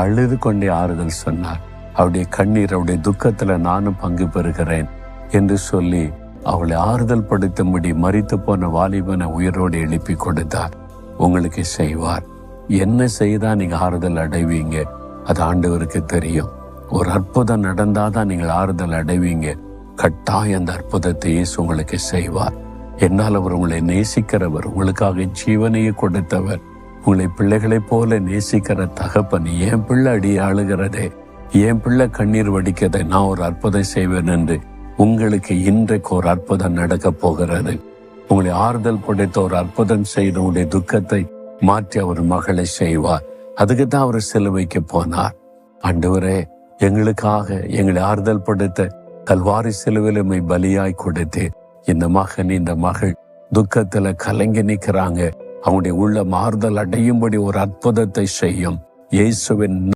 அழுது கொண்டே ஆறுதல் சொன்னார். அவருடைய கண்ணீர், அவருடைய துக்கத்துல நானும் பங்கு பெறுகிறேன் என்று சொல்லி அவளை ஆறுதல் படுத்தும்படி மரித்து போன வாலிபனை உயிரோடு எழுப்பி கொடுத்தார். உங்களுக்கு செய்வார். என்ன செய்தா நீங்க ஆறுதல் அடைவீங்க, அது ஆண்டவருக்கு தெரியும். ஒரு அற்புதம் நடந்தாதான் நீங்கள் ஆறுதல் அடைவீங்க. கட்டாயம் அந்த அற்புதத்தை இயேசு உங்களுக்கு செய்வார். என்னால் அவர் உங்களை நேசிக்கிறவர், உங்களுக்காக ஜீவனையை கொடுத்தவர், உங்களை பிள்ளைகளைப் போல நேசிக்கிற தகப்பன். என் பிள்ளை அடி ஆளுகிறதே, என் பிள்ளை கண்ணீர் வடிக்கதை, நான் ஒரு அற்புதம் செய்வேன் என்று உங்களுக்கு இன்றைக்கு ஒரு அற்புதம் நடக்க போகிறது. உங்களை ஆறுதல் படுத்த ஒரு அற்புதம் செய்து உங்களுடைய துக்கத்தை மாற்றி அவர் மகளை செய்வார். அதுக்கு தான் அவர் சிலுவைக்கு போனார். ஆண்டவரே, எங்களுக்காக எங்களை ஆறுதல் படுத்த கல்வாரி சிலுவையிலுமை பலியாய் கொடுத்து இந்த மகன் இந்த மகள் துக்கத்துல கலங்கி நிற்கிறாங்க. அவங்களுடைய உள்ள ஆறுதல் அடையும்படி ஒரு அற்புதத்தை செய்யும். இயேசுவின்